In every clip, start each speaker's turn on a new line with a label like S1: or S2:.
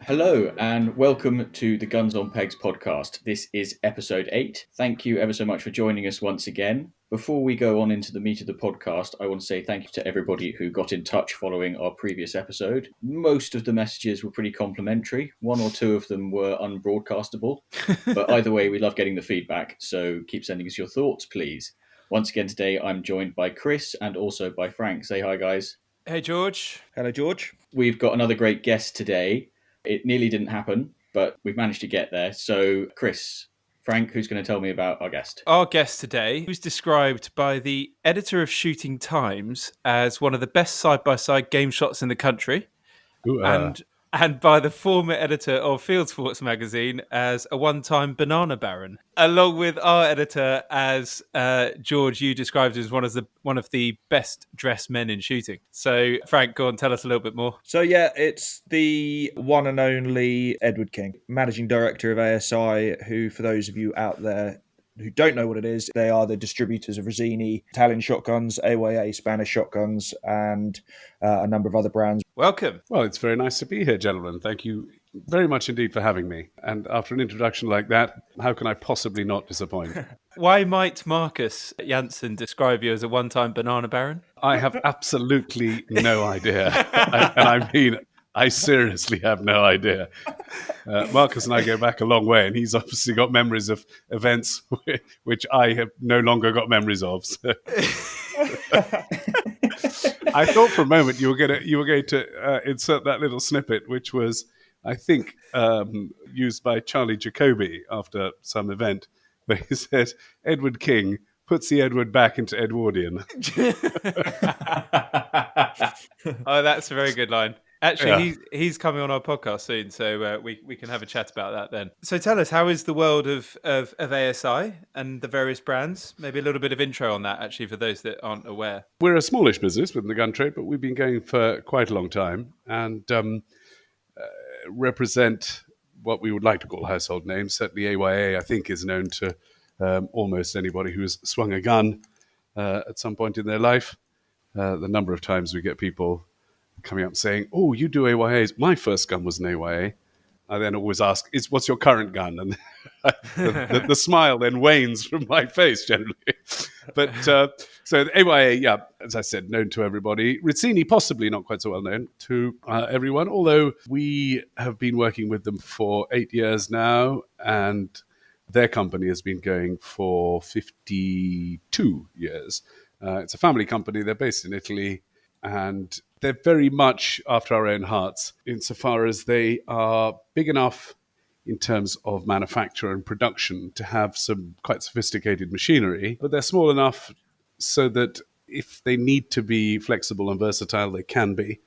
S1: Hello and welcome to the Guns on Pegs podcast. This is episode 8. Thank you ever so much for joining us once again. Before we go on into the meat of the podcast, I want to say thank you to everybody who got in touch following our previous episode. Most of the messages were pretty complimentary. One or two of them were unbroadcastable. But either way, we love getting the feedback, so keep sending us your thoughts, please. Once again today, I'm joined by Chris and also by Frank. Say hi, guys.
S2: Hey, George.
S3: Hello, George.
S1: We've got another great guest today. It nearly didn't happen, but we've managed to get there. So, Chris, Frank, who's going to tell me about our guest?
S2: Our guest today was described by the editor of Shooting Times as one of the best side-by-side game shots in the country. And by the former editor of Field Sports magazine as a one-time banana baron, along with our editor as George, you described as one of the best dressed men in shooting. So, Frank, go on, tell us a little bit more.
S3: So, it's the one and only Edward King, managing director of ASI, who, for those of you out there who don't know what it is, they are the distributors of Rizzini, Italian shotguns, AYA, Spanish shotguns, and a number of other brands.
S2: Welcome.
S4: Well, it's very nice to be here, gentlemen. Thank you very much indeed for having me. And after an introduction like that, how can I possibly not disappoint?
S2: Why might Marcus Janssen describe you as a one-time banana baron?
S4: I have absolutely no idea. I seriously have no idea. Marcus and I go back a long way, and he's obviously got memories of events which I have no longer got memories of. So. I thought for a moment you were going to insert that little snippet, which was, I think, used by Charlie Jacobi after some event, where he said, Edward King puts the Edward back into Edwardian.
S2: Oh, that's a very good line. Actually, he's coming on our podcast soon, so we can have a chat about that then. So tell us, how is the world of ASI and the various brands? Maybe a little bit of intro on that, actually, for those that aren't aware.
S4: We're a smallish business within the gun trade, but we've been going for quite a long time and represent what we would like to call household names. Certainly AYA, I think, is known to almost anybody who's swung a gun at some point in their life. The number of times we get people coming up saying, oh, you do AYAs. My first gun was an AYA. I then always ask, what's your current gun? And the smile then wanes from my face generally. But so the AYA, as I said, known to everybody. Rizzini, possibly not quite so well known to everyone, although we have been working with them for 8 years now, and their company has been going for 52 years. It's a family company. They're based in Italy, and they're very much after our own hearts insofar as they are big enough in terms of manufacture and production to have some quite sophisticated machinery, but they're small enough so that if they need to be flexible and versatile, they can be.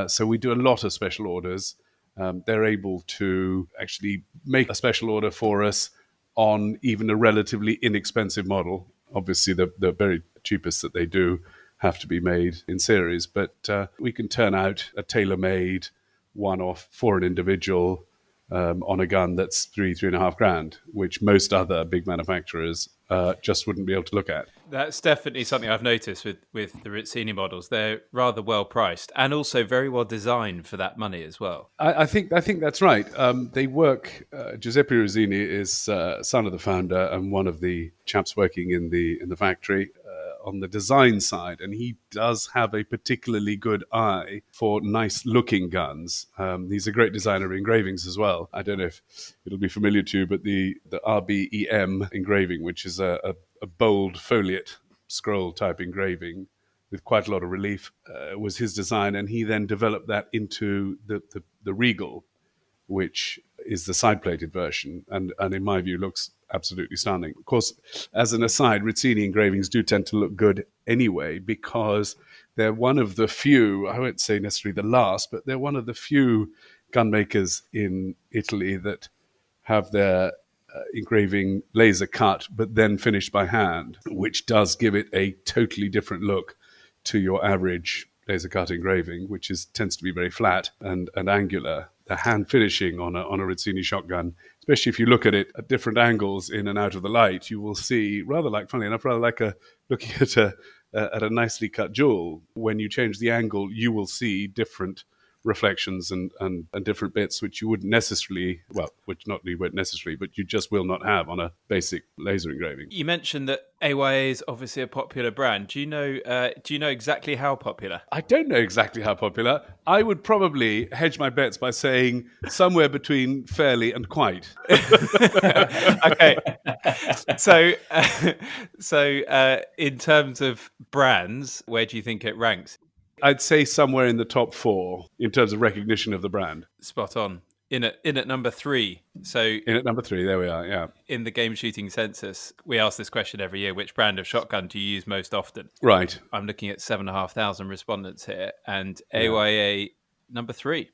S4: So we do a lot of special orders. They're able to actually make a special order for us on even a relatively inexpensive model. Obviously, the very cheapest that they do have to be made in series, but we can turn out a tailor-made one-off for an individual on a gun that's $3,500, which most other big manufacturers just wouldn't be able to look at.
S2: That's definitely something I've noticed with the Rizzini models. They're rather well priced and also very well designed for that money as well.
S4: I think that's right. They work. Giuseppe Rizzini is son of the founder and one of the chaps working in the factory on the design side, and he does have a particularly good eye for nice-looking guns. He's a great designer of engravings as well. I don't know if it'll be familiar to you, but the RBEM engraving, which is a bold foliate scroll-type engraving with quite a lot of relief, was his design, and he then developed that into the Regal, which is the side-plated version, and in my view looks absolutely stunning. Of course, as an aside, Rizzini engravings do tend to look good anyway because they're one of the few, I won't say necessarily the last, but they're one of the few gun makers in Italy that have their engraving laser cut but then finished by hand, which does give it a totally different look to your average laser cut engraving, which tends to be very flat and angular. The hand finishing on a Rizzini shotgun, especially if you look at it at different angles in and out of the light, you will see funnily enough, looking at a nicely cut jewel. When you change the angle, you will see different reflections and different bits which you wouldn't necessarily, which not you won't necessarily, but you just will not have on a basic laser engraving.
S2: You mentioned that AYA is obviously a popular brand. Do you know exactly how popular?
S4: I don't know exactly how popular. I would probably hedge my bets by saying somewhere between fairly and quite.
S2: Okay. So in terms of brands, where do you think it ranks?
S4: I'd say somewhere in the top 4 in terms of recognition of the brand.
S2: Spot on. In at number 3. So
S4: In at number 3, there we are, yeah.
S2: in the game shooting census, we ask this question every year: which brand of shotgun do you use most often?
S4: Right.
S2: I'm looking at 7,500 respondents here, and AYA number 3.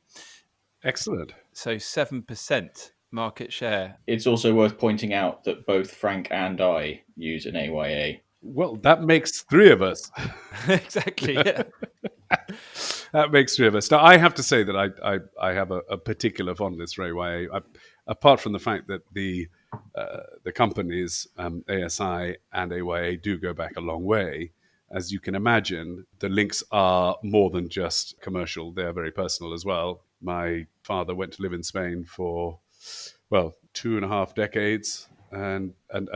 S4: Excellent.
S2: So 7% market share.
S1: It's also worth pointing out that both Frank and I use an AYA.
S4: Well, that makes 3 of us.
S2: Exactly, yeah.
S4: That makes 3 of us. Now, I have to say that I have a particular fondness for AYA. Apart from the fact that the companies, ASI and AYA, do go back a long way. As you can imagine, the links are more than just commercial. They're very personal as well. My father went to live in Spain for, 2.5 decades and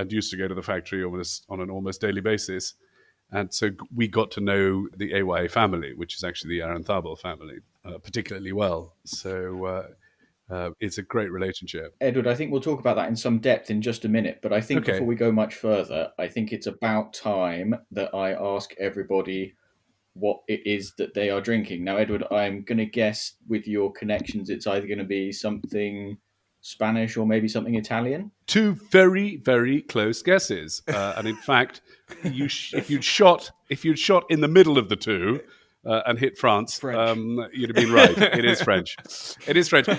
S4: used to go to the factory almost on an almost daily basis. And so we got to know the AYA family, which is actually the Aranzábal family, particularly well. So it's a great relationship.
S1: Edward, I think we'll talk about that in some depth in just a minute, but I think
S4: Okay.
S1: before we go much further, I think it's about time that I ask everybody what it is that they are drinking. Now, Edward, I'm going to guess with your connections, it's either going to be something Spanish or maybe something Italian.
S4: 2 very, very close guesses. And in fact, if you'd shot in the middle of the 2 and hit France, you'd have been right. It is French. It is French.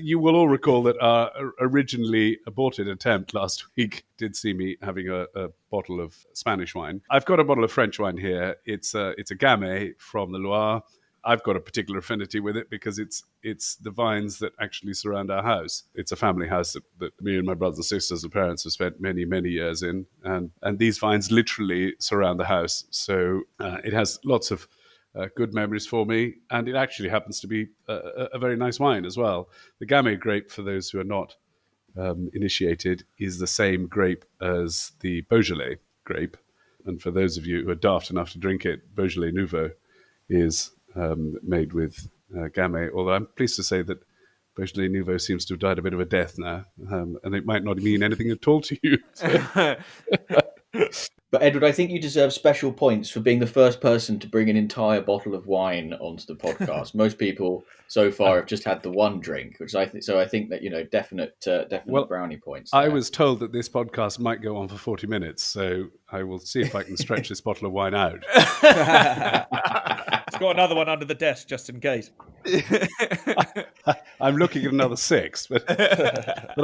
S4: You will all recall that our originally aborted attempt last week did see me having a bottle of Spanish wine. I've got a bottle of French wine here. It's a Gamay from the Loire. I've got a particular affinity with it because it's the vines that actually surround our house. It's a family house that me and my brothers and sisters and parents have spent many, many years in. And these vines literally surround the house. So it has lots of good memories for me. And it actually happens to be a very nice wine as well. The Gamay grape, for those who are not initiated, is the same grape as the Beaujolais grape. And for those of you who are daft enough to drink it, Beaujolais Nouveau is made with Gamay, although I'm pleased to say that Beaujolais Nouveau seems to have died a bit of a death now, and it might not mean anything at all to you.
S1: But Edward, I think you deserve special points for being the first person to bring an entire bottle of wine onto the podcast. Most people so far have just had the one drink, which I think. So I think that definite brownie points there.
S4: I was told that this podcast might go on for 40 minutes, so I will see if I can stretch this bottle of wine out.
S3: It's got another one under the desk just in case.
S4: I'm looking at another 6, but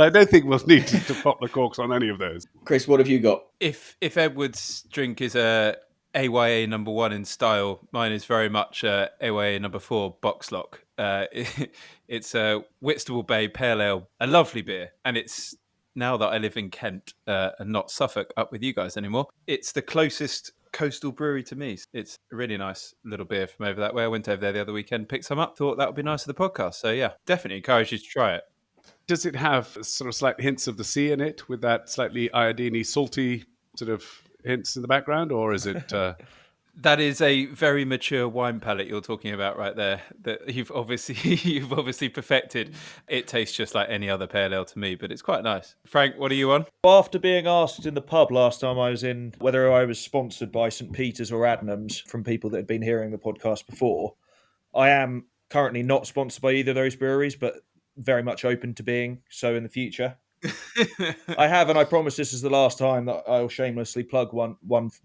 S4: I don't think we'll need to pop the corks on any of those.
S1: Chris, what have you got?
S2: If Edward's drink is a AYA number 1 in style, mine is very much AYA number 4 box lock. It's a Whitstable Bay Pale Ale, a lovely beer, and it's, now that I live in Kent and not Suffolk up with you guys anymore, it's the closest coastal brewery to me. It's a really nice little beer from over that way. I went over there the other weekend, picked some up, thought that would be nice for the podcast. So yeah, definitely encourage you to try it.
S4: Does it have sort of slight hints of the sea in it with that slightly iodine-y, salty sort of hints in the background, or is it...
S2: That is a very mature wine palate you're talking about right there, that you've obviously perfected. It tastes just like any other pale ale to me, but it's quite nice. Frank, what are you on?
S3: After being asked in the pub last time I was in whether I was sponsored by St. Peter's or Adnams from people that had been hearing the podcast before, I am currently not sponsored by either of those breweries, but very much open to being so in the future. I have, and I promise this is the last time that I'll shamelessly plug one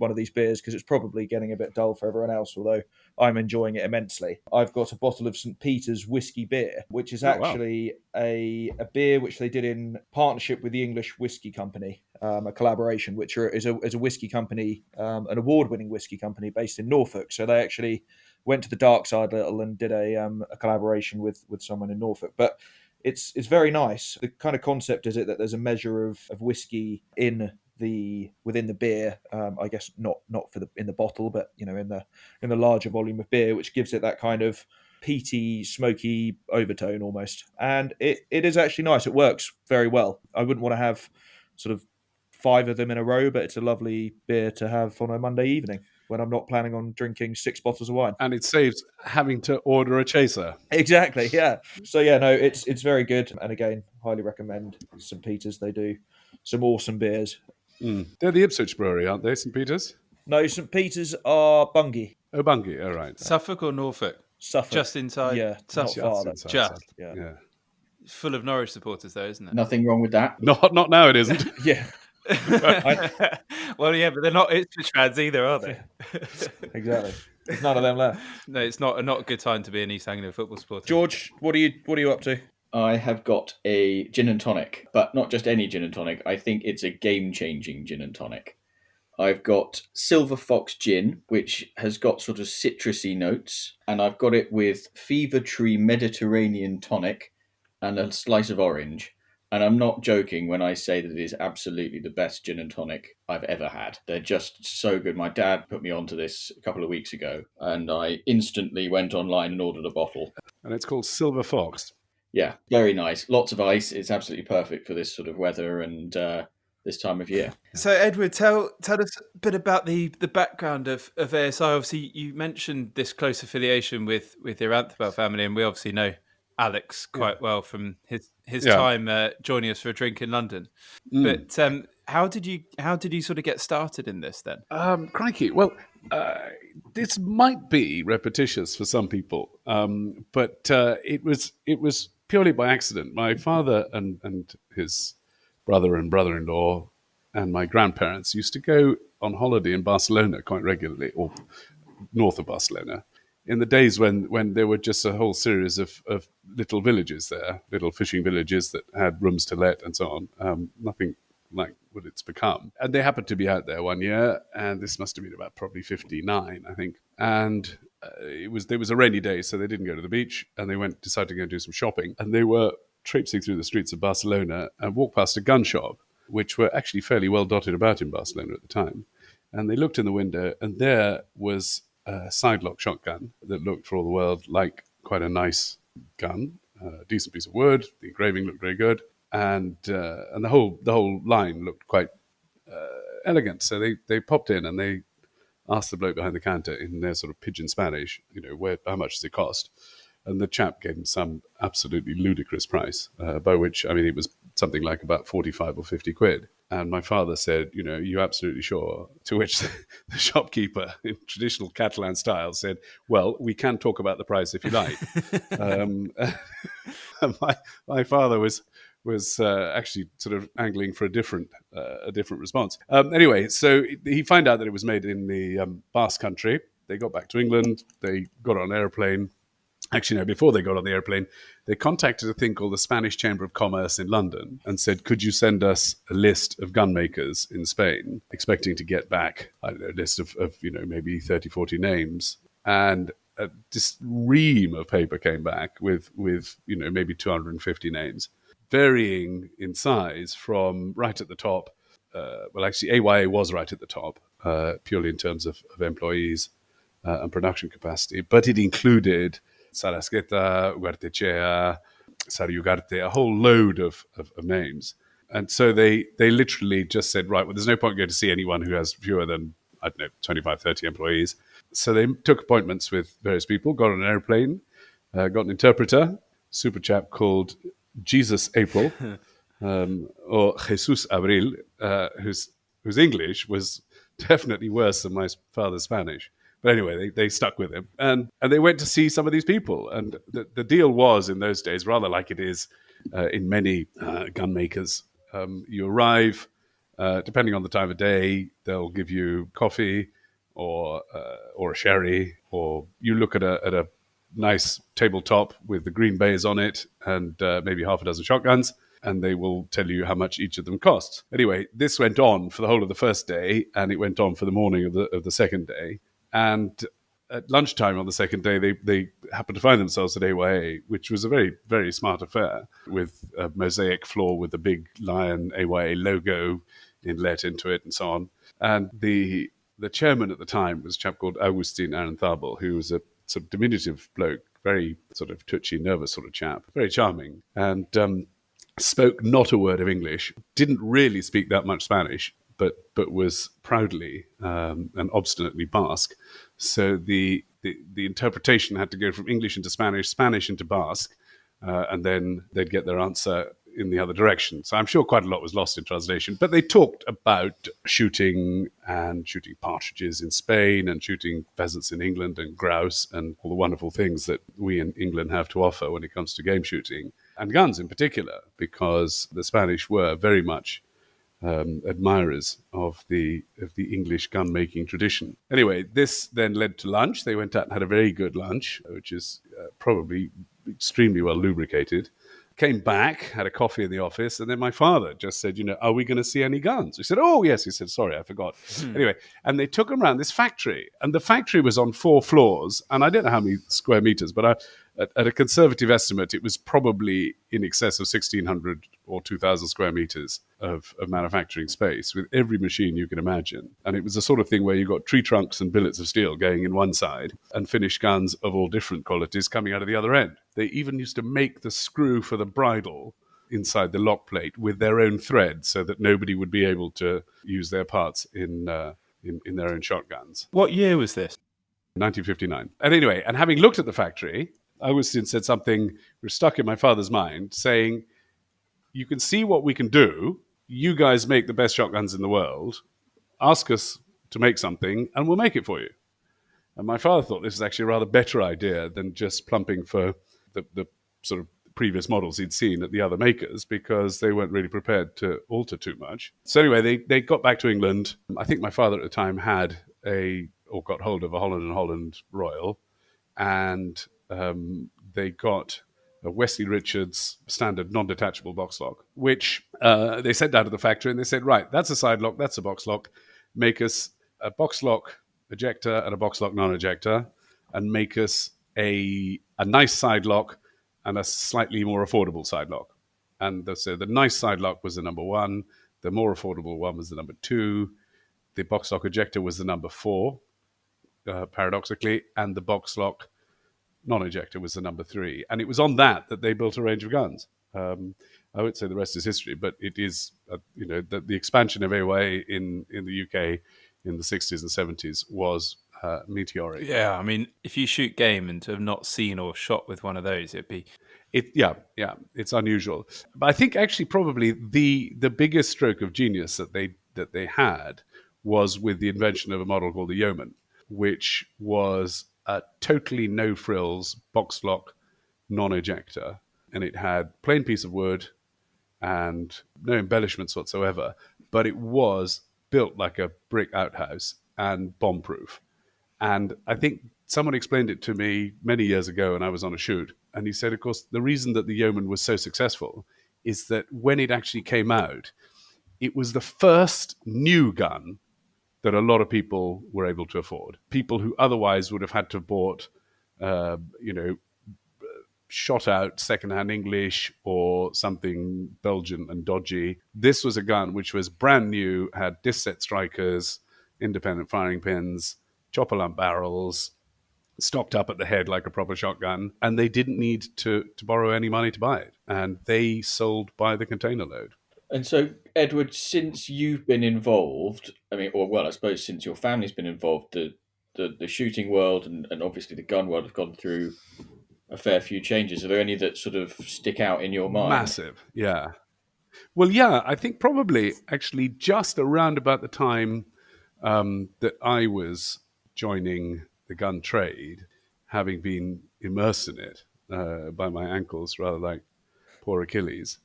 S3: of these beers, because it's probably getting a bit dull for everyone else, although I'm enjoying it immensely. I've got a bottle of St. Peter's whiskey beer, which is actually a beer which they did in partnership with the English Whiskey Company, a collaboration, which is a whiskey company, an award-winning whiskey company based in Norfolk. So they actually went to the dark side a little and did a collaboration with someone in Norfolk. But it's very nice. The kind of concept is it that there's a measure of whiskey within the beer. I guess not in the bottle, but in the larger volume of beer, which gives it that kind of peaty, smoky overtone almost. And it is actually nice. It works very well. I wouldn't want to have sort of 5 of them in a row, but it's a lovely beer to have on a Monday evening when I'm not planning on drinking 6 bottles of wine.
S4: And it saves having to order a chaser.
S3: Exactly, yeah. So yeah, no, it's very good. And again, highly recommend St. Peter's. They do some awesome beers.
S4: They're the Ipswich brewery, aren't they, St. Peter's?
S3: No, St. Peter's are Bungay.
S4: Oh, Bungay, all right.
S2: Suffolk or Norfolk?
S3: Suffolk.
S2: Just inside.
S3: Yeah, not
S2: Suffolk.
S3: far.
S4: Inside
S2: Just.
S4: Suffolk.
S3: Yeah.
S2: Full of Norwich supporters, though, isn't it?
S1: Nothing wrong with that.
S4: Not now, it isn't.
S3: Yeah,
S2: Well, yeah, but they're not Ipswich fans either, are they?
S3: exactly. There's none of them left.
S2: No, it's not a good time to be an East Anglia football supporter.
S3: George, what are you up to?
S1: I have got a gin and tonic, but not just any gin and tonic. I think it's a game-changing gin and tonic. I've got Silver Fox Gin, which has got sort of citrusy notes, and I've got it with Fever Tree Mediterranean Tonic and a slice of orange. And I'm not joking when I say that it is absolutely the best gin and tonic I've ever had. They're just so good. My dad put me onto this a couple of weeks ago, and I instantly went online and ordered a bottle.
S4: And it's called Silver Fox.
S1: Yeah, very nice. Lots of ice. It's absolutely perfect for this sort of weather and this time of year.
S2: So, Edward, tell us a bit about the background of ASI. Obviously, you mentioned this close affiliation with your Anthabel family, and we obviously know Alex quite well from his time joining us for a drink in London. But how did you sort of get started in this then?
S4: Crikey. Well, this might be repetitious for some people, but it was purely by accident. My father and his brother and brother-in-law and my grandparents used to go on holiday in Barcelona quite regularly, or north of Barcelona, in the days when there were just a whole series of little villages there, little fishing villages that had rooms to let and so on. Nothing like what it's become. And they happened to be out there one year, and this must have been about probably 59, I think. And there was a rainy day, so they didn't go to the beach, and they decided to go and do some shopping. And they were traipsing through the streets of Barcelona and walked past a gun shop, which were actually fairly well dotted about in Barcelona at the time. And they looked in the window, and there was a side-lock shotgun that looked for all the world like quite a nice gun, a decent piece of wood. The engraving looked very good, and the whole line looked quite elegant. So they popped in and they asked the bloke behind the counter in their sort of pidgin Spanish, how much does it cost? And the chap gave him some absolutely ludicrous price, by which, I mean, it was something like about 45 or 50 quid. And my father said, you absolutely sure? To which the shopkeeper, in traditional Catalan style, said, well, we can talk about the price if you like. My father was actually sort of angling for a different response. Anyway, so he found out that it was made in the Basque country. They got back to England. They got on an airplane. Actually, no, before they got on the airplane, they contacted a thing called the Spanish Chamber of Commerce in London and said, could you send us a list of gun makers in Spain, expecting to get back, I don't know, a list of maybe 30, 40 names. And a stream of paper came back with maybe 250 names, varying in size from right at the top. Actually, AYA was right at the top, purely in terms of employees and production capacity, but it included Sarasqueta, Huartechea, Sariugarte, a whole load of names. And so they literally just said, right, well, there's no point going to see anyone who has fewer than, 25, 30 employees. So they took appointments with various people, got on an airplane, got an interpreter, super chap called Jesus April, or Jesus Abril, whose English was definitely worse than my father's Spanish. But anyway, they stuck with him. And they went to see some of these people. And the deal was, in those days, rather like it is in many gun makers. You arrive, depending on the time of day, they'll give you coffee or a sherry, or you look at a nice tabletop with the green bays on it and maybe half a dozen shotguns, and they will tell you how much each of them costs. Anyway, this went on for the whole of the first day, and it went on for the morning of the second day. And at lunchtime on the second day, they happened to find themselves at AYA, which was a very, very smart affair, with a mosaic floor with the big lion AYA logo inlet into it and so on. And the chairman at the time was a chap called Agustin Aranzábal, who was a sort of diminutive bloke, very sort of twitchy, nervous sort of chap, very charming, and spoke not a word of English, didn't really speak that much Spanish, but was proudly and obstinately Basque. So the interpretation had to go from English into Spanish, Spanish into Basque, and then they'd get their answer in the other direction. So I'm sure quite a lot was lost in translation. But they talked about shooting partridges in Spain and shooting pheasants in England and grouse and all the wonderful things that we in England have to offer when it comes to game shooting and guns in particular, because the Spanish were very much admirers of the English gun making tradition. Anyway, this then led to lunch. They went out and had a very good lunch, which is probably extremely well lubricated. Came back, had a coffee in the office, and then my father just said, are we going to see any guns? We said, oh, yes. He said, sorry, I forgot. Anyway, and they took him around this factory, and the factory was on 4 floors, and I don't know how many square meters, but at a conservative estimate, it was probably in excess of 1,600 or 2,000 square meters of manufacturing space with every machine you can imagine. And it was the sort of thing where you got tree trunks and billets of steel going in one side and finished guns of all different qualities coming out of the other end. They even used to make the screw for the bridle inside the lock plate with their own thread so that nobody would be able to use their parts in their own shotguns.
S2: What year was this?
S4: 1959. And anyway, and having looked at the factory, Augustin said something which stuck in my father's mind, saying, you can see what we can do. You guys make the best shotguns in the world. Ask us to make something and we'll make it for you. And my father thought this was actually a rather better idea than just plumping for the sort of previous models he'd seen at the other makers, because they weren't really prepared to alter too much. So anyway, they got back to England. I think my father at the time got hold of a Holland & Holland Royal, and they got a Wesley Richards standard non-detachable box lock, which they sent down to the factory, and they said, right, that's a side lock, that's a box lock. Make us a box lock ejector and a box lock non-ejector, and make us a nice side lock and a slightly more affordable side lock. And so the nice side lock was the number 1, the more affordable one was the number 2, the box lock ejector was the number 4, paradoxically, and the box lock non-ejector was the number 3. And it was on that they built a range of guns. I would say the rest is history, but it is, the expansion of AYA in the UK in the 60s and 70s was meteoric.
S2: Yeah, I mean, if you shoot game and to have not seen or shot with one of those, it'd be...
S4: it's unusual. But I think actually probably the biggest stroke of genius that they had was with the invention of a model called the Yeoman, which was a totally no-frills box lock non-ejector, and it had plain piece of wood and no embellishments whatsoever, but it was built like a brick outhouse and bomb-proof. And I think someone explained it to me many years ago when I was on a shoot, and he said, of course, the reason that the Yeoman was so successful is that when it actually came out, it was the first new gun that a lot of people were able to afford. People who otherwise would have had to have bought, shot out secondhand English or something Belgian and dodgy. This was a gun which was brand new, had disc set strikers, independent firing pins, chopper lump barrels, stocked up at the head like a proper shotgun, and they didn't need to borrow any money to buy it. And they sold by the container load.
S1: And so, Edward, since you've been involved, I suppose since your family's been involved, the shooting world and obviously the gun world have gone through a fair few changes. Are there any that sort of stick out in your mind?
S4: Massive, yeah. Well, yeah, I think probably actually just around about the time that I was joining the gun trade, having been immersed in it by my ankles, rather like poor Achilles,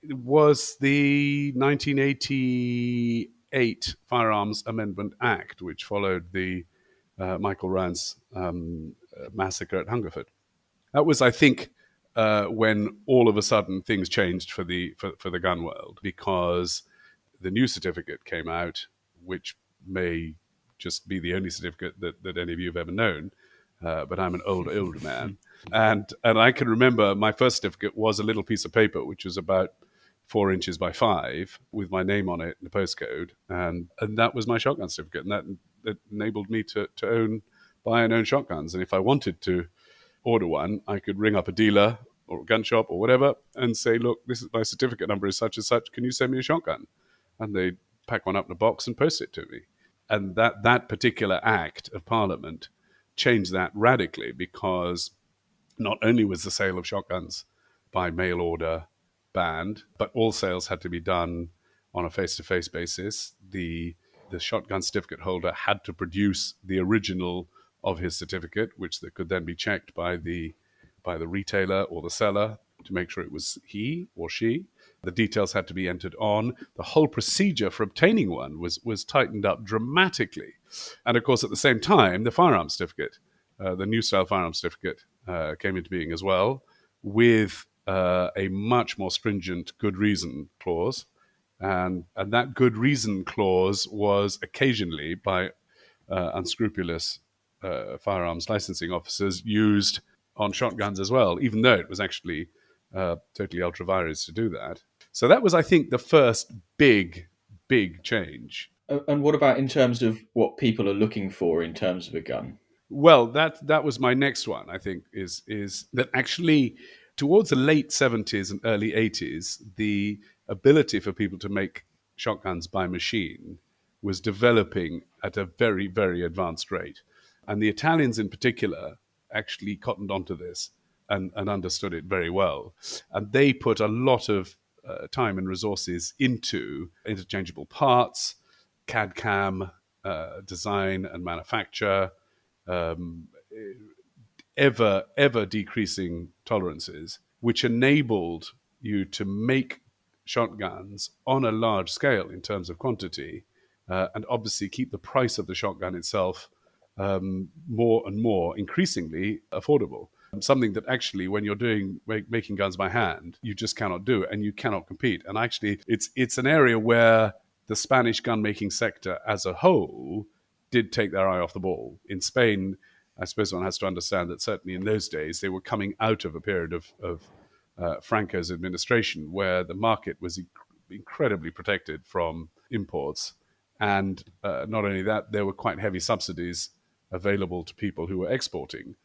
S4: was the 1988 Firearms Amendment Act, which followed the Michael Rance massacre at Hungerford. That was, I think, when all of a sudden things changed for the gun world, because the new certificate came out, which may just be the only certificate that any of you have ever known, but I'm an older man. And I can remember my first certificate was a little piece of paper, which was about 4 inches by 5 with my name on it and the postcode. And that was my shotgun certificate. And that enabled me to buy and own shotguns. And if I wanted to order one, I could ring up a dealer or a gun shop or whatever and say, look, this is my certificate number is such and such. Can you send me a shotgun? And they'd pack one up in a box and post it to me. And that particular act of Parliament changed that radically, because not only was the sale of shotguns by mail order banned, but all sales had to be done on a face-to-face basis. The shotgun certificate holder had to produce the original of his certificate, which that could then be checked by the retailer or the seller to make sure it was he or she. The details had to be entered on. The whole procedure for obtaining one was tightened up dramatically. And of course, at the same time, the firearms certificate, the new style firearms certificate, came into being as well, with a much more stringent good reason clause. And that good reason clause was occasionally, by unscrupulous firearms licensing officers, used on shotguns as well, even though it was actually totally ultra vires to do that. So that was, I think, the first big change.
S1: And what about in terms of what people are looking for in terms of a gun?
S4: Well, that was my next one, I think, is that actually towards the late 70s and early 80s, the ability for people to make shotguns by machine was developing at a very, very advanced rate. And the Italians in particular actually cottoned onto this and understood it very well. And they put a lot of time and resources into interchangeable parts, CAD-CAM design and manufacture, ever decreasing tolerances, which enabled you to make shotguns on a large scale in terms of quantity, and obviously keep the price of the shotgun itself more and more increasingly affordable. Something that actually, when you're making guns by hand, you just cannot do, and you cannot compete. And actually, it's an area where the Spanish gun making sector as a whole did take their eye off the ball. In Spain, I suppose one has to understand that certainly in those days, they were coming out of a period of Franco's administration where the market was incredibly protected from imports. And not only that, there were quite heavy subsidies available to people who were exporting.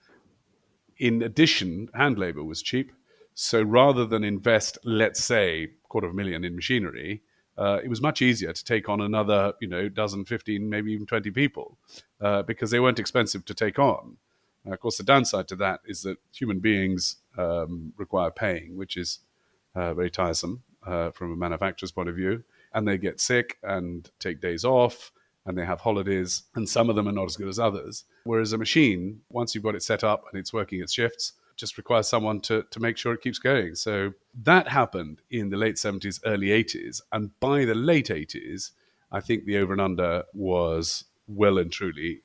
S4: In addition, hand labor was cheap. So rather than invest, let's say, $250,000 in machinery, it was much easier to take on another, dozen, 15, maybe even 20 people, because they weren't expensive to take on. Of course, the downside to that is that human beings require paying, which is very tiresome from a manufacturer's point of view. And they get sick and take days off, and they have holidays, and some of them are not as good as others. Whereas a machine, once you've got it set up and it's working its shifts, just requires someone to make sure it keeps going. So that happened in the late 70s, early 80s. And by the late 80s, I think the over and under was well and truly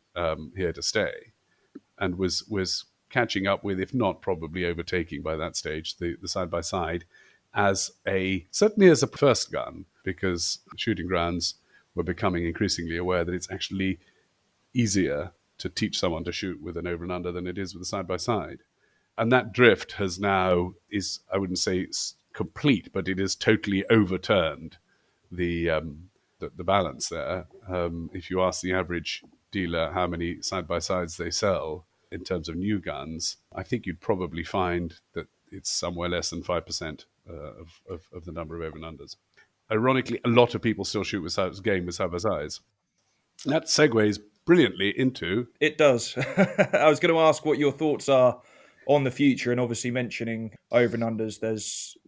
S4: here to stay, and was catching up with, if not probably overtaking by that stage, the side-by-side certainly as a first gun, because shooting grounds were becoming increasingly aware that it's actually easier to teach someone to shoot with an over and under than it is with a side-by-side. And that drift has now I wouldn't say complete, but it has totally overturned the balance there. If you ask the average dealer how many side-by-sides they sell in terms of new guns, I think you'd probably find that it's somewhere less than 5% of the number of over and unders. Ironically, a lot of people still shoot with side-by-sides. That segues brilliantly into...
S3: It does. I was going to ask what your thoughts are on the future, and obviously mentioning over and unders, there's,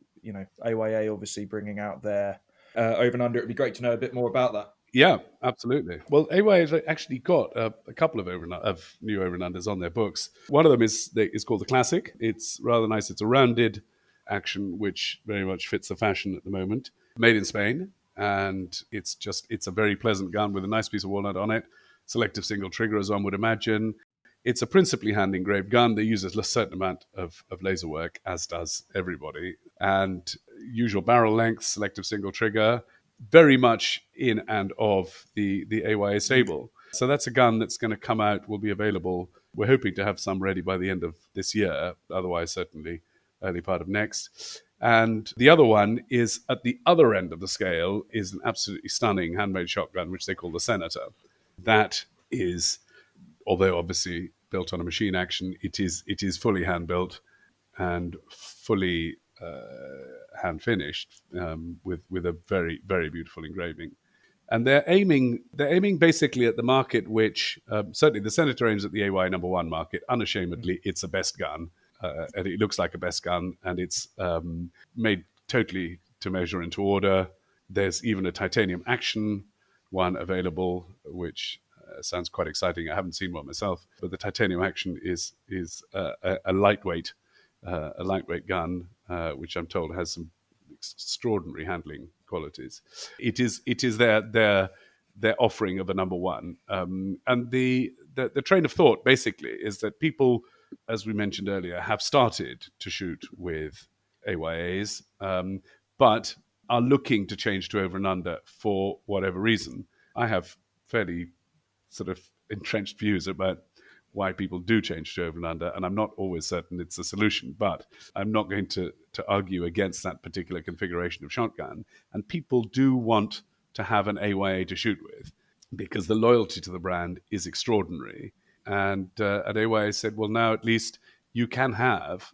S3: AYA obviously bringing out their over and under. It'd be great to know a bit more about that.
S4: Yeah, absolutely. Well, AYA has actually got a couple of new over and unders on their books. One of them is called the Classic. It's rather nice. It's a rounded action, which very much fits the fashion at the moment. Made in Spain, and it's a very pleasant gun with a nice piece of walnut on it. Selective single trigger, as one would imagine. It's a principally hand engraved gun that uses a certain amount of laser work, as does everybody, and usual barrel length, selective single trigger, very much in and of the AYA stable. So that's a gun that's going to come out, will be available. We're hoping to have some ready by the end of this year, otherwise certainly early part of next. And the other one is at the other end of the scale, is an absolutely stunning handmade shotgun, which they call the Senator. That is, although obviously built on a machine action. It is fully hand built and fully hand finished with a very, very beautiful engraving. And they're aiming basically at the market, which certainly the Senator aims at the AY number one market. Unashamedly, it's a best gun, and it looks like a best gun, and it's made totally to measure and to order. There's even a titanium action one available, which sounds quite exciting. I haven't seen one myself, but the titanium action is a lightweight gun, which I'm told has some extraordinary handling qualities. It is their offering of a number one, and the train of thought basically is that people, as we mentioned earlier, have started to shoot with AYAs, but are looking to change to over and under for whatever reason. I have fairly sort of entrenched views about why people do change to over and under, and I'm not always certain it's a solution, but I'm not going to argue against that particular configuration of shotgun. And people do want to have an AYA to shoot with because the loyalty to the brand is extraordinary. And at AYA said, well, now at least you can have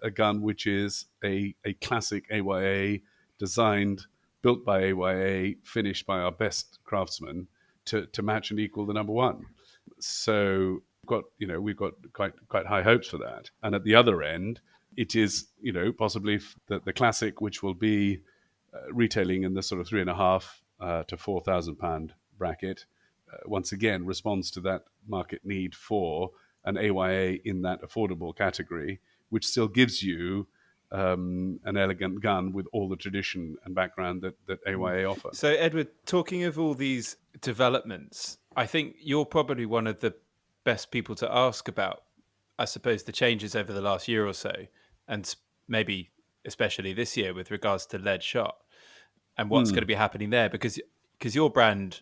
S4: a gun which is a classic AYA, designed, built by AYA, finished by our best craftsmen to match and equal the number one. So we've got quite high hopes for that. And at the other end, it is possibly the classic, which will be retailing in the sort of £3,500 to £4,000 bracket. Once again, responds to that market need for an AYA in that affordable category, which still gives you an elegant gun with all the tradition and background that AYA offer.
S2: So, Edward, talking of all these developments, I think you're probably one of the best people to ask about, I suppose, the changes over the last year or so, and maybe especially this year with regards to lead shot and what's going to be happening there, because your brand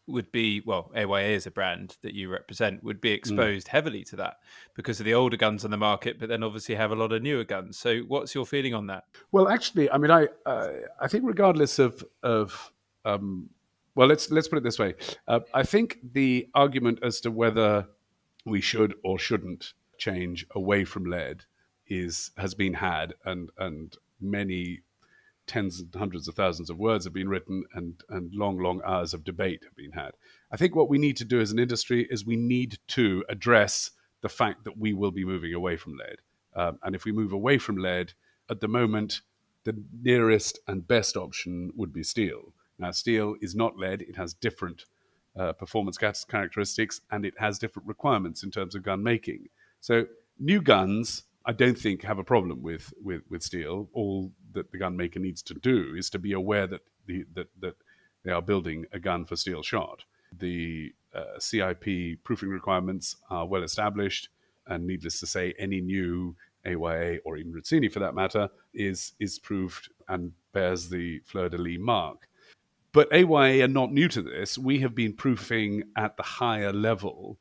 S2: would be, well, AYA is a brand that you represent, would be exposed heavily to that because of the older guns on the market, but then obviously have a lot of newer guns. So what's your feeling on that?
S4: Well, actually, I mean, I think regardless of well, let's put it this way. I think the argument as to whether we should or shouldn't change away from lead has been had, and many tens and hundreds of thousands of words have been written, and long hours of debate have been had. I think what we need to do as an industry is we need to address the fact that we will be moving away from lead. And if we move away from lead, at the moment, the nearest and best option would be steel. Now, steel is not lead. It has different performance characteristics, and it has different requirements in terms of gun making. So new guns, I don't think, have a problem with steel. All that the gun maker needs to do is to be aware that that they are building a gun for steel shot. The CIP proofing requirements are well established, and needless to say, any new AYA or even Rizzini for that matter is proofed and bears the fleur-de-lis mark. But AYA are not new to this. We have been proofing at the higher level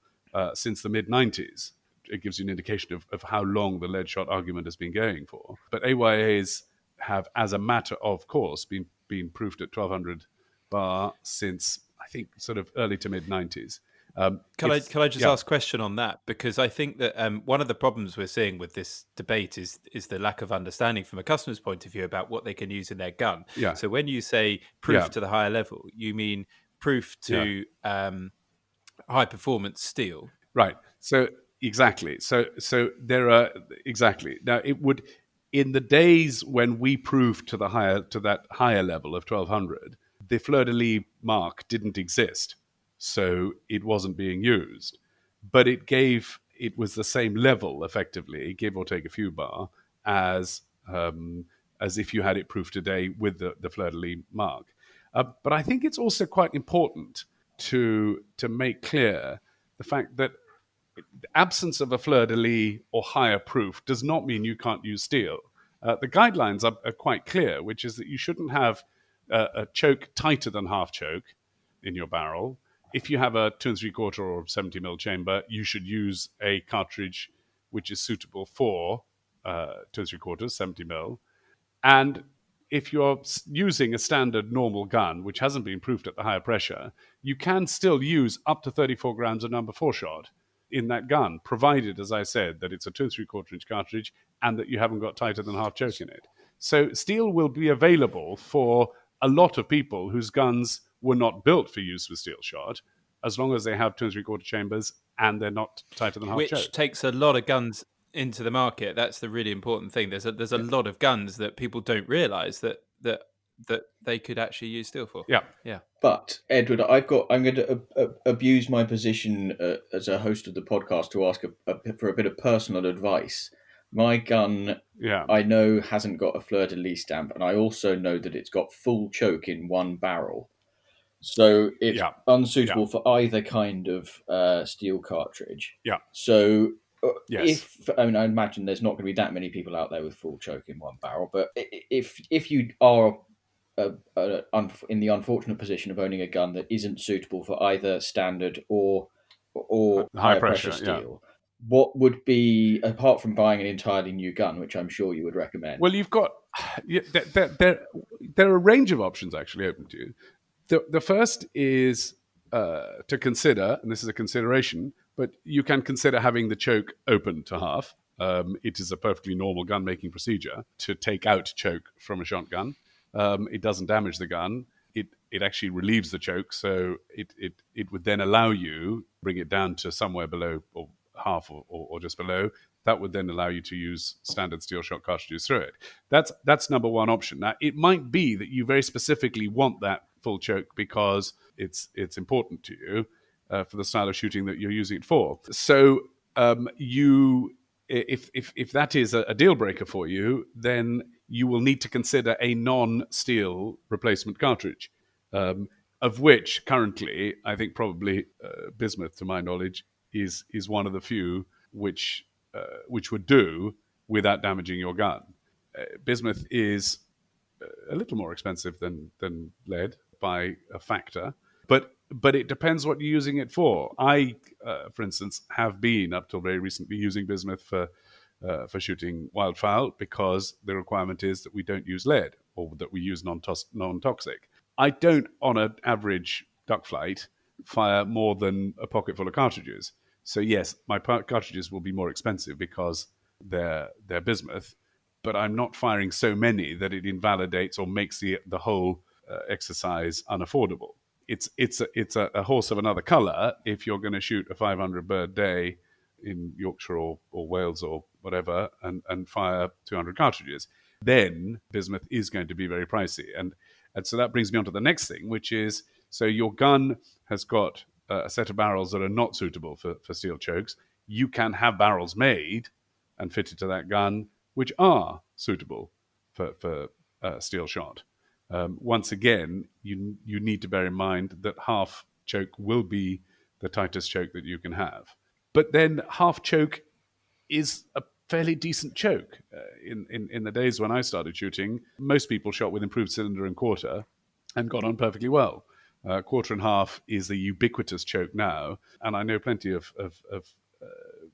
S4: since the mid-90s. It gives you an indication of how long the lead shot argument has been going for. But AYAs have, as a matter of course, been proofed at 1200 bar since, I think, sort of early to mid-90s.
S2: Can I just ask a question on that? Because I think that one of the problems we're seeing with this debate is the lack of understanding from a customer's point of view about what they can use in their gun.
S4: Yeah.
S2: So when you say proof to the higher level, you mean proof to high performance steel.
S4: Right. So exactly. So there are exactly. Now it would, in the days when we proved to that higher level of 1200, the fleur-de-lis mark didn't exist. So it wasn't being used, but it was the same level, effectively, give or take a few bar, as if you had it proofed today with the fleur-de-lis mark. But I think it's also quite important to make clear the fact that the absence of a fleur-de-lis or higher proof does not mean you can't use steel. The guidelines are quite clear, which is that you shouldn't have a choke tighter than half choke in your barrel. If you have a 2 3/4 or 70 mil chamber, you should use a cartridge which is suitable for 2 3/4, 70 mil. And if you're using a standard normal gun, which hasn't been proofed at the higher pressure, you can still use up to 34 grams of number 4 shot in that gun, provided, as I said, that it's a 2 3/4 inch cartridge and that you haven't got tighter than half choke in it. So steel will be available for a lot of people whose guns were not built for use with steel shot, as long as they have 2 3/4 chambers and they're not tighter than half
S2: Which
S4: choke.
S2: takes a lot of guns into the market. That's the really important thing. There's a lot of guns that people don't realise that they could actually use steel for.
S4: Yeah.
S2: Yeah.
S1: But Edward, I'm going to abuse my position as a host of the podcast to ask for a bit of personal advice. My gun,
S4: Yeah.
S1: I know, hasn't got a fleur-de-lis stamp, and I also know that it's got full choke in one barrel. So it's
S4: Yeah.
S1: unsuitable for either kind of steel cartridge.
S4: Yeah.
S1: So
S4: Yes.
S1: I imagine there's not going to be that many people out there with full choke in one barrel, but if you are in the unfortunate position of owning a gun that isn't suitable for either standard or
S4: High
S1: higher pressure
S4: pressure,
S1: steel, what would be, apart from buying an entirely new gun, which I'm sure you would recommend?
S4: Well, you've got there are a range of options actually open to you. The first is to consider, and this is a consideration, but you can consider having the choke open to half. It is a perfectly normal gun making procedure to take out choke from a shotgun. It doesn't damage the gun. It actually relieves the choke, so it would then allow you bring it down to somewhere below or half or just below. That would then allow you to use standard steel shot cartridges through it. That's number one option. Now, it might be that you very specifically want that full choke because it's important to you for the style of shooting that you're using it for. So if that is a deal breaker for you, then you will need to consider a non-steel replacement cartridge, of which currently I think probably bismuth, to my knowledge, is one of the few which would do without damaging your gun. Bismuth is a little more expensive than lead by a factor, but it depends what you're using it for. I, for instance, have been up till very recently using bismuth for shooting wildfowl because the requirement is that we don't use lead or that we use non-toxic. I don't, on an average duck flight, fire more than a pocket full of cartridges. So yes, my cartridges will be more expensive because they're bismuth, but I'm not firing so many that it invalidates or makes the whole exercise unaffordable. It's a horse of another colour if you're going to shoot a 500 bird day in Yorkshire or Wales or whatever and fire 200 cartridges. Then bismuth is going to be very pricey. And so that brings me on to the next thing, which is, so your gun has got a set of barrels that are not suitable for steel chokes. You can have barrels made and fitted to that gun which are suitable for steel shot. Once again, you need to bear in mind that half choke will be the tightest choke that you can have. But then half choke is a fairly decent choke. In the days when I started shooting, most people shot with improved cylinder and quarter and got on perfectly well. Quarter and half is the ubiquitous choke now, and I know plenty of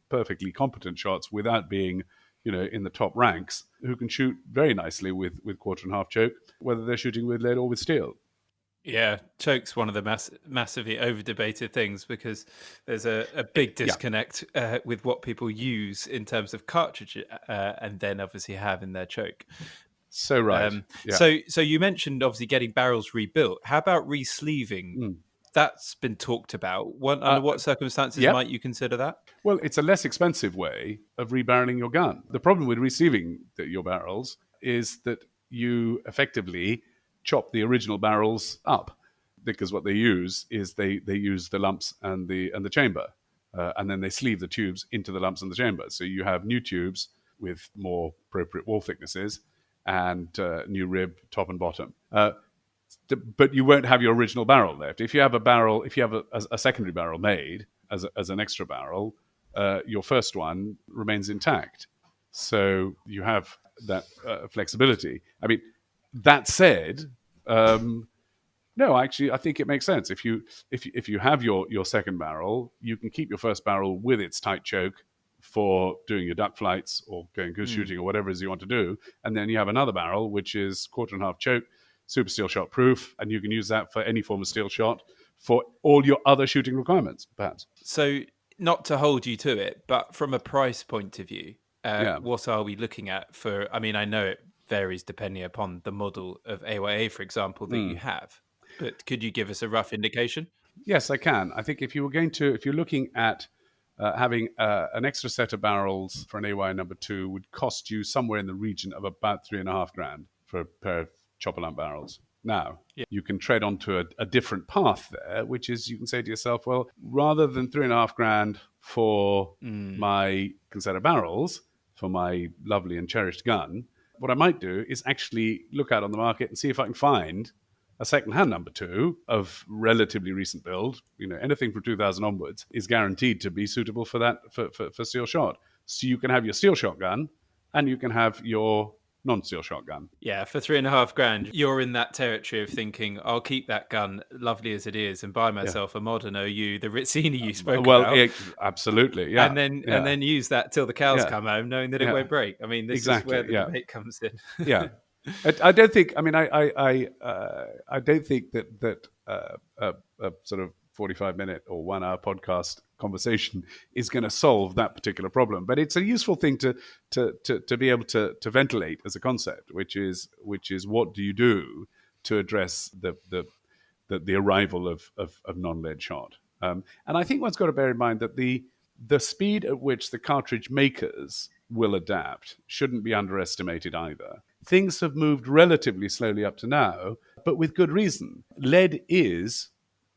S4: perfectly competent shots without being, in the top ranks, who can shoot very nicely with quarter and half choke, whether they're shooting with lead or with steel.
S2: Yeah, choke's one of the massively over-debated things because there's a big disconnect with what people use in terms of cartridge and then obviously have in their choke.
S4: So right.
S2: So you mentioned obviously getting barrels rebuilt. How about re-sleeving? That's been talked about. Under what circumstances might you consider that?
S4: Well, it's a less expensive way of rebarreling your gun. The problem with re-sleeving your barrels is that you effectively chop the original barrels up, because what they use is they use the lumps and the chamber, and then they sleeve the tubes into the lumps and the chamber. So you have new tubes with more appropriate wall thicknesses and new rib top and bottom. But you won't have your original barrel left. If you have a secondary barrel made as an extra barrel, your first one remains intact. So you have that flexibility. I mean, that said, no, actually, I think it makes sense. If you have your second barrel, you can keep your first barrel with its tight choke for doing your duck flights or going goose shooting or whatever it is you want to do, and then you have another barrel which is quarter and half choke, super steel shot proof, and you can use that for any form of steel shot for all your other shooting requirements, perhaps.
S2: So not to hold you to it, but from a price point of view,
S4: Yeah.
S2: what are we looking at for? I mean, I know it varies depending upon the model of AYA, for example, that you have. But could you give us a rough indication?
S4: Yes, I can. I think if you're looking at having an extra set of barrels for an AY number 2 would cost you somewhere in the region of about $3,500 for a pair of chopper lamp barrels. Now, you can tread onto a different path there, which is you can say to yourself, well, rather than $3,500 for my set of barrels, for my lovely and cherished gun, what I might do is actually look out on the market and see if I can find a second-hand number 2 of relatively recent build, anything from 2000 onwards, is guaranteed to be suitable for that for steel shot. So you can have your steel shotgun, and you can have your non-steel shotgun.
S2: Yeah, for $3,500, you're in that territory of thinking, I'll keep that gun, lovely as it is, and buy myself a modern OU, the Rizzini you spoke about.
S4: Absolutely, yeah.
S2: And then use that till the cows come home, knowing that it won't break. I mean, this is where the debate comes in.
S4: Yeah. I don't think. I mean, I don't think that a sort of 45-minute or 1 hour podcast conversation is going to solve that particular problem. But it's a useful thing to be able to ventilate as a concept, which is what do you do to address the arrival of non-lead shot. And I think one's got to bear in mind that the speed at which the cartridge makers will adapt shouldn't be underestimated either. Things have moved relatively slowly up to now, but with good reason. Lead is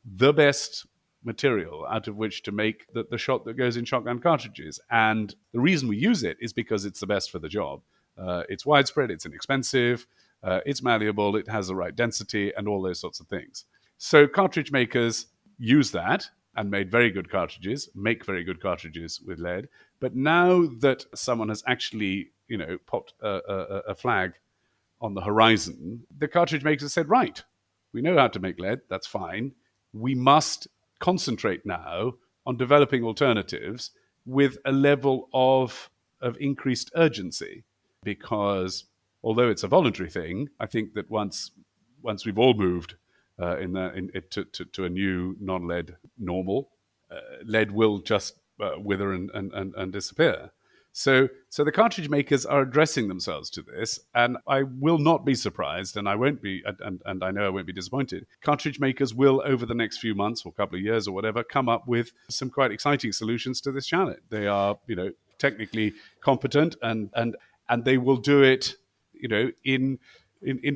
S4: the best material out of which to make the shot that goes in shotgun cartridges. And the reason we use it is because it's the best for the job. It's widespread, it's inexpensive, it's malleable, it has the right density, and all those sorts of things. So cartridge makers use that and make very good cartridges with lead. But now that someone has actually, popped a flag on the horizon, the cartridge makers said, right, we know how to make lead, that's fine. We must concentrate now on developing alternatives with a level of increased urgency, because although it's a voluntary thing, I think that once we've all moved to a new non-lead normal, lead will just wither and disappear. So the cartridge makers are addressing themselves to this, and I will not be surprised, and I won't be, and I know I won't be disappointed. Cartridge makers will, over the next few months or couple of years or whatever, come up with some quite exciting solutions to this challenge. They are, technically competent, and they will do it, in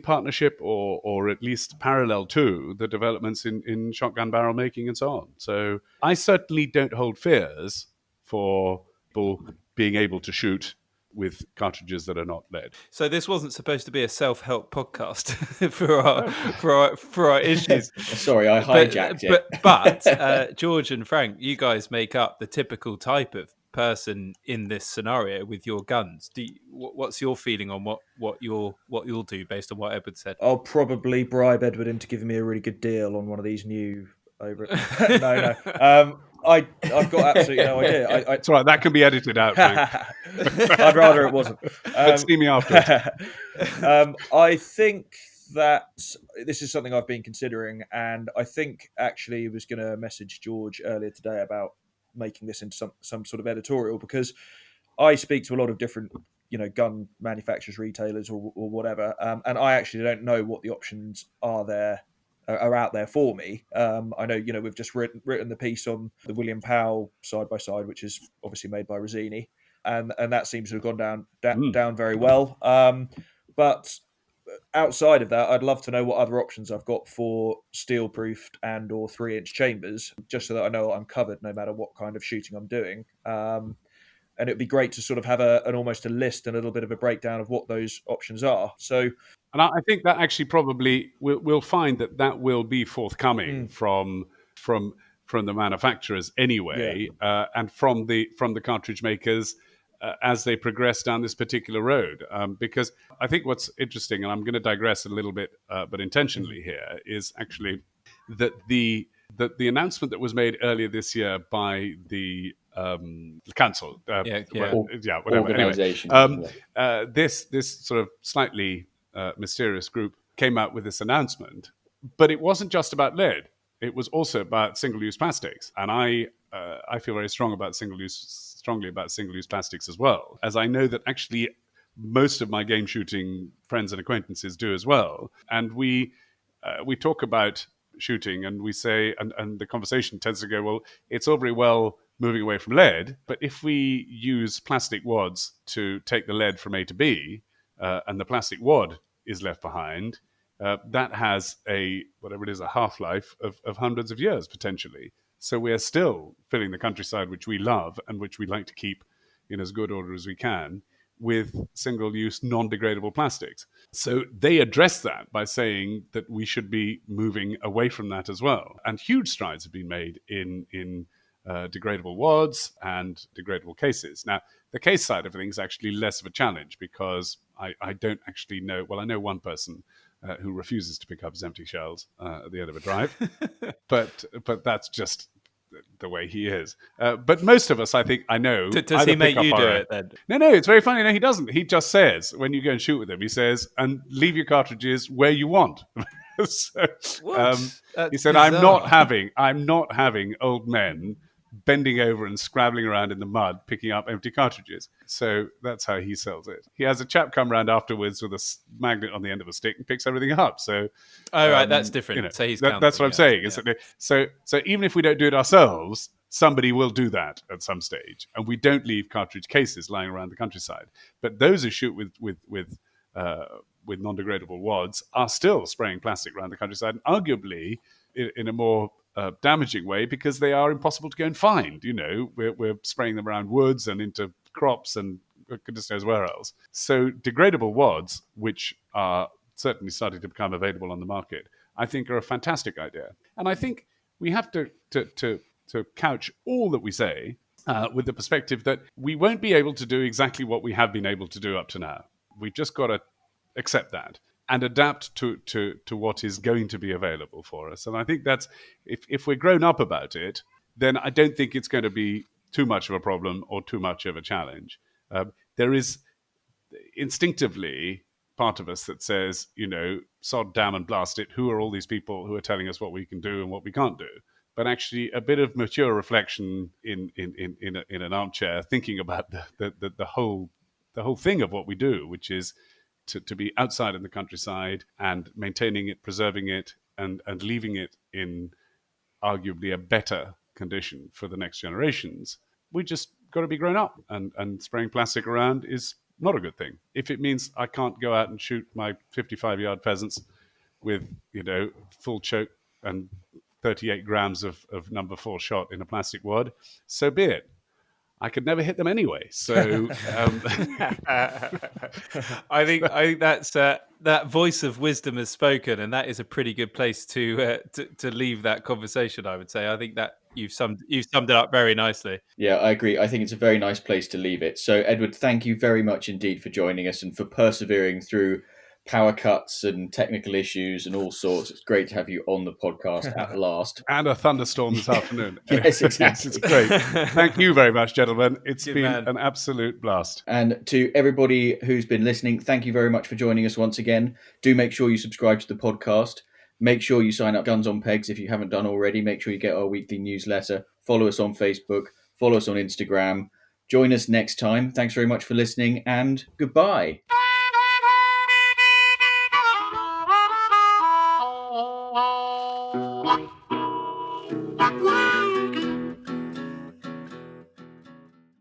S4: partnership or at least parallel to the developments in shotgun barrel making and so on. So I certainly don't hold fears for people being able to shoot with cartridges that are not lead.
S2: So this wasn't supposed to be a self-help podcast for our issues.
S1: Sorry, I hijacked it.
S2: But George and Frank, you guys make up the typical type of person in this scenario with your guns. What's your feeling on what you'll do based on what Edward said?
S3: I'll probably bribe Edward into giving me a really good deal on one of these new over it. No. I've got absolutely no idea.
S4: It's all right, that can be edited out, Frank.
S3: I'd rather it wasn't.
S4: But see me afterwards.
S3: I think that this is something I've been considering, and I think actually was going to message George earlier today about making this into some sort of editorial, because I speak to a lot of different gun manufacturers, retailers, or whatever, and I actually don't know what the options are out there for me. I know we've just written the piece on the William Powell side by side, which is obviously made by Rizzini, and that seems to have gone down very well. But outside of that, I'd love to know what other options I've got for steel-proofed and or 3-inch chambers, just so that I know I'm covered no matter what kind of shooting I'm doing. And it'd be great to sort of have an almost a list and a little bit of a breakdown of what those options are. So,
S4: and I think that actually probably we'll find that will be forthcoming from the manufacturers anyway, and from the cartridge makers as they progress down this particular road. Because I think what's interesting, and I'm going to digress a little bit, but intentionally here, is actually that the announcement that was made earlier this year by the council, whatever.
S1: Organisation.
S4: Anyway, this sort of slightly mysterious group came out with this announcement, but it wasn't just about lead. It was also about single-use plastics, and I I feel very strongly about single-use plastics as well, as I know that actually most of my game shooting friends and acquaintances do as well. And we talk about shooting, and we say, and the conversation tends to go, well, it's all very well moving away from lead, but if we use plastic wads to take the lead from A to B, and the plastic wad is left behind, that has a half-life of hundreds of years potentially. So we are still filling the countryside, which we love and which we like to keep in as good order as we can, with single-use, non-degradable plastics. So they address that by saying that we should be moving away from that as well. And huge strides have been made in degradable wads and degradable cases. Now, the case side of things is actually less of a challenge because I don't actually know. Well, I know one person who refuses to pick up his empty shells at the end of a drive, but that's just the way he is. But most of us, I think, I know.
S2: Does he make you do it then?
S4: No, it's very funny. No, he doesn't. He just says, when you go and shoot with him, he says, and leave your cartridges where you want. So, he said,
S2: bizarre.
S4: I'm not having old men bending over and scrabbling around in the mud picking up empty cartridges. So that's how he sells it. He has a chap come around afterwards with a magnet on the end of a stick and picks everything up. So
S2: right, that's different. So
S4: that's what I'm saying. Yeah. So even if we don't do it ourselves, somebody will do that at some stage, and we don't leave cartridge cases lying around the countryside. But those who shoot with non-degradable wads are still spraying plastic around the countryside, and arguably in a more damaging way, because they are impossible to go and find. We're spraying them around woods and into crops and goodness knows where else. So degradable wads, which are certainly starting to become available on the market, I think are a fantastic idea. And I think we have to couch all that we say with the perspective that we won't be able to do exactly what we have been able to do up to now. We've just got to accept that and adapt to what is going to be available for us. And I think that's, if we're grown up about it, then I don't think it's going to be too much of a problem or too much of a challenge. There is instinctively part of us that says, sod, damn and blast it. Who are all these people who are telling us what we can do and what we can't do? But actually, a bit of mature reflection in an armchair, thinking about the whole thing of what we do, which is to be outside in the countryside and maintaining it, preserving it, and leaving it in arguably a better condition for the next generations. We just got to be grown up, and spraying plastic around is not a good thing. If it means I can't go out and shoot my 55-yard pheasants with, full choke and 38 grams of number 4 shot in a plastic wad, so be it. I could never hit them anyway. So
S2: I think that's that voice of wisdom has spoken, and that is a pretty good place to leave that conversation. I would say. I think that you've summed it up very nicely.
S1: Yeah, I agree. I think it's a very nice place to leave it. So, Edward, thank you very much indeed for joining us and for persevering through power cuts and technical issues and all sorts. It's great to have you on the podcast at last.
S4: And a thunderstorm this afternoon.
S1: Yes, exactly.
S4: It's great. Thank you very much, gentlemen. It's been an absolute blast.
S1: And to everybody who's been listening, thank you very much for joining us once again. Do make sure you subscribe to the podcast. Make sure you sign up Guns on Pegs if you haven't done already. Make sure you get our weekly newsletter. Follow us on Facebook. Follow us on Instagram. Join us next time. Thanks very much for listening, and goodbye.